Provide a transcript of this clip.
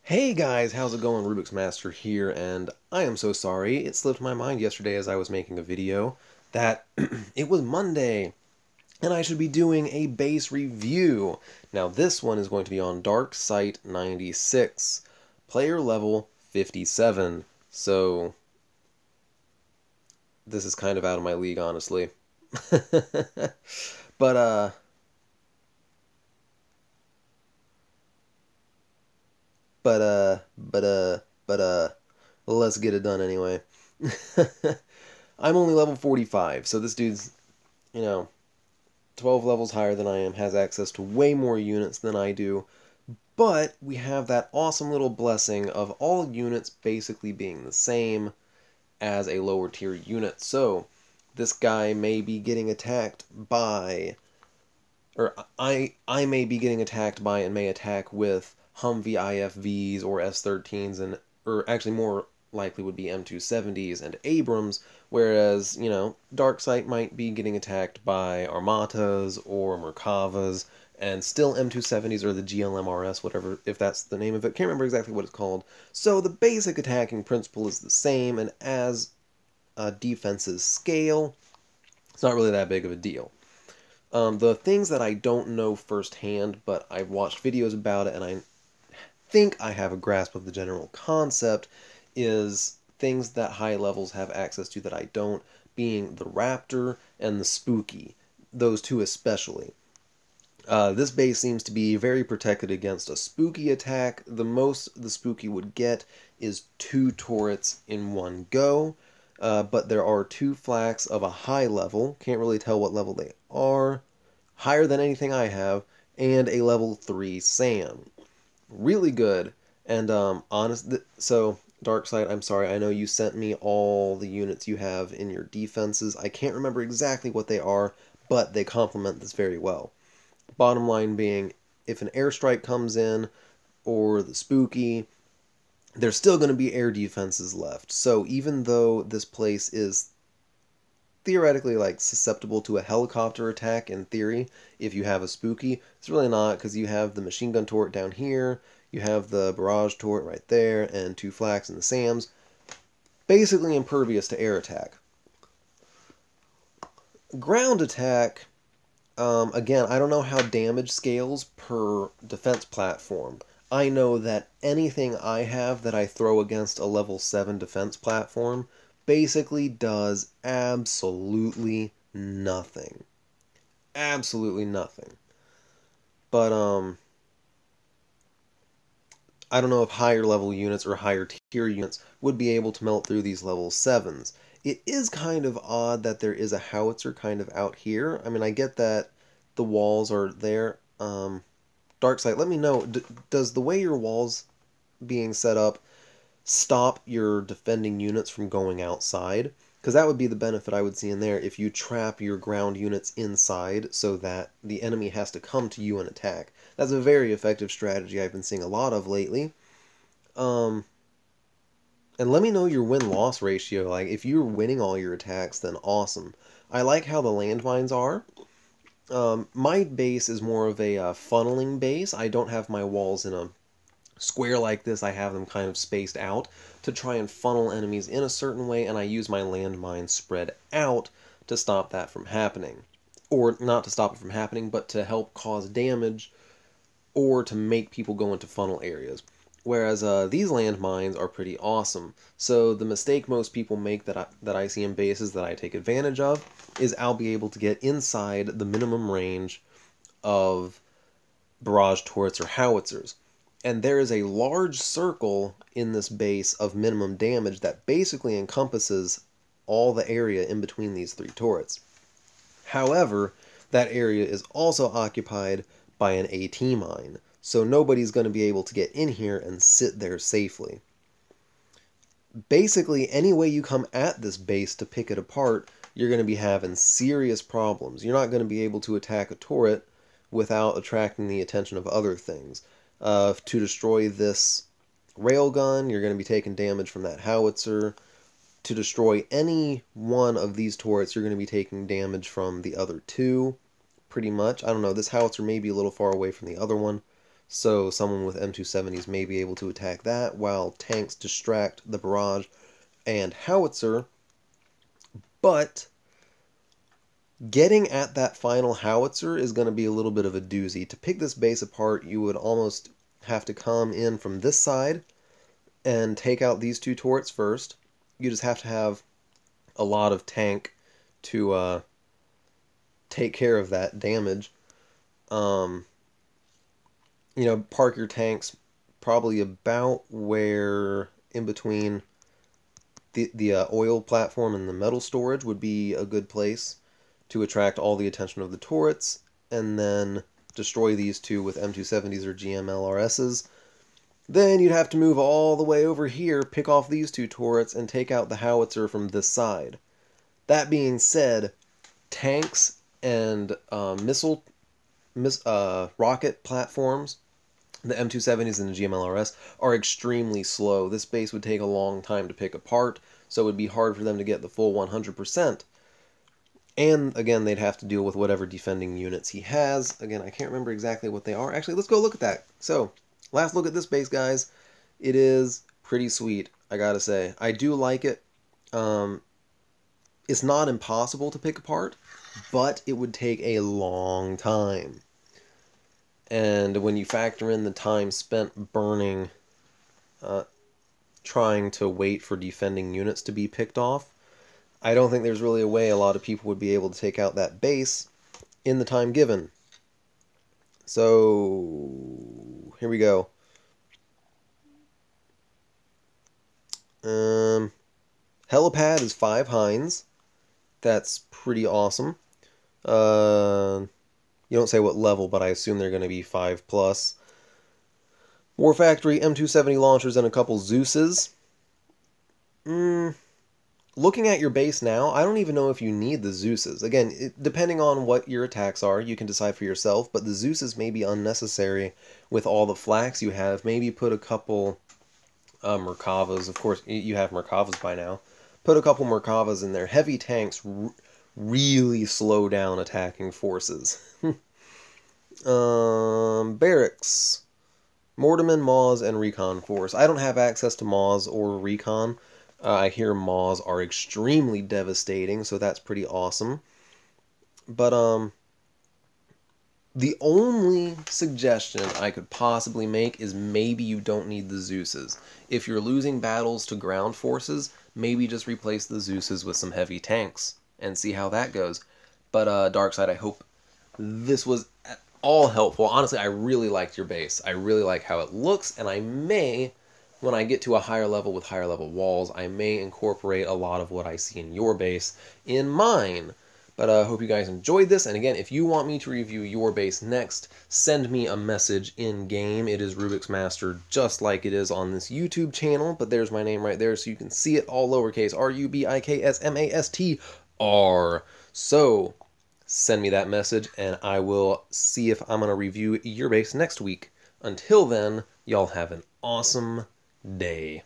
Hey guys, how's it going? Rubik's Master here, and I am so sorry. It slipped my mind yesterday as I was making a video that it was Monday, and I should be doing a base review. Now this one is going to be on Site96, player level 57. So this is kind of out of my league, honestly. But but uh but uh but uh let's get it done anyway. I'm only level 45, so this dude's, you know, 12 levels higher than I am, has access to way more units than I do, but we have that awesome little blessing of all units basically being the same as a lower tier unit. So this guy may be getting attacked by, or I may be getting attacked by and may attack with Humvee IFVs or S13s, and or actually more likely would be M270s and Abrams, whereas, Darksight might be getting attacked by Armatas or Merkavas, and still M270s or the GLMRS, whatever, if that's the name of it. Can't remember exactly what it's called. So the basic attacking principle is the same, and as defenses scale, it's not really that big of a deal. The things that I don't know firsthand, but I've watched videos about it and I think I have a grasp of the general concept, is things that high levels have access to that I don't, being the Raptor and the Spooky. Those two especially. This base seems to be very protected against a Spooky attack. The most the Spooky would get is 2 turrets in one go. But there are 2 flaks of a high level, can't really tell what level they are, higher than anything I have, and a level 3 SAM. Really good, and so Darkseid, I'm sorry, I know you sent me all the units you have in your defenses. I can't remember exactly what they are, but they complement this very well. Bottom line being, if an airstrike comes in, or the Spooky, there's still going to be air defenses left. So even though this place is theoretically like susceptible to a helicopter attack in theory, if you have a Spooky, it's really not, because you have the machine gun turret down here, you have the barrage turret right there, and 2 flaks and the SAMs, basically impervious to air attack. Ground attack, again, I don't know how damage scales per defense platform. I know that anything I have that I throw against a level 7 defense platform basically does absolutely nothing. Absolutely nothing. But, I don't know if higher level units or higher tier units would be able to melt through these level 7s. It is kind of odd that there is a howitzer kind of out here. I mean, I get that the walls are there. Darksight, let me know, does the way your walls being set up stop your defending units from going outside? Because that would be the benefit I would see in there, if you trap your ground units inside so that the enemy has to come to you and attack. That's a very effective strategy I've been seeing a lot of lately. Um, and let me know your win-loss ratio. Like, if you're winning all your attacks, then awesome. I like how the landmines are. My base is more of a funneling base. I don't have my walls in a square like this. I have them kind of spaced out to try and funnel enemies in a certain way, and I use my landmines spread out to stop that from happening. Or not to stop it from happening, but to help cause damage or to make people go into funnel areas. Whereas these landmines are pretty awesome. So the mistake most people make that I see in bases that I take advantage of is I'll be able to get inside the minimum range of barrage turrets or howitzers. And there is a large circle in this base of minimum damage that basically encompasses all the area in between these 3 turrets. However, that area is also occupied by an AT mine, so nobody's going to be able to get in here and sit there safely. Basically, any way you come at this base to pick it apart, you're going to be having serious problems. You're not going to be able to attack a turret without attracting the attention of other things. To destroy this railgun, you're going to be taking damage from that howitzer. To destroy any one of these turrets, you're going to be taking damage from the other 2, pretty much. I don't know, this howitzer may be a little far away from the other one, So someone with M270s may be able to attack that, while tanks distract the barrage and howitzer. But getting at that final howitzer is going to be a little bit of a doozy. To pick this base apart, you would almost have to come in from this side and take out these two turrets first. You just have to have a lot of tank to take care of that damage. Park your tanks probably about where in between the oil platform and the metal storage would be a good place to attract all the attention of the turrets, and then destroy these two with M270s or GMLRSs. Then you'd have to move all the way over here, pick off these two turrets, and take out the howitzer from this side. That being said, tanks and rocket platforms, the M270s and the GMLRS, are extremely slow. This base would take a long time to pick apart, so it would be hard for them to get the full 100%. And, again, they'd have to deal with whatever defending units he has. Again, I can't remember exactly what they are. Actually, let's go look at that. So, last look at this base, guys. It is pretty sweet, I gotta say. I do like it. It's not impossible to pick apart, but it would take a long time. And when you factor in the time spent burning, trying to wait for defending units to be picked off, I don't think there's really a way a lot of people would be able to take out that base in the time given. So, here we go. Helipad is 5 Heinz. That's pretty awesome. You don't say what level, but I assume they're going to be 5+. War Factory, M270 launchers, and a couple Zeuses. Looking at your base now, I don't even know if you need the Zeuses. Again, depending on what your attacks are, you can decide for yourself, but the Zeuses may be unnecessary with all the flax you have. Maybe put a couple Merkavas. Of course, you have Merkavas by now. Put a couple Merkavas in there. Heavy tanks really slow down attacking forces. Barracks. Mortimer, Maws, and Recon Force. I don't have access to Maws or Recon. I hear Maws are extremely devastating, so that's pretty awesome. But, the only suggestion I could possibly make is maybe you don't need the Zeuses. If you're losing battles to ground forces, maybe just replace the Zeuses with some heavy tanks and see how that goes. But, Darkside, I hope this was all helpful. Honestly, I really liked your base. I really like how it looks, and I may, when I get to a higher level with higher level walls, I may incorporate a lot of what I see in your base in mine. But I hope you guys enjoyed this, and again, if you want me to review your base next, send me a message in-game. It is Rubik's Master, just like it is on this YouTube channel, but there's my name right there, so you can see it all lowercase, RUBIKSMASTR. So, send me that message, and I will see if I'm going to review your base next week. Until then, y'all have an awesome day.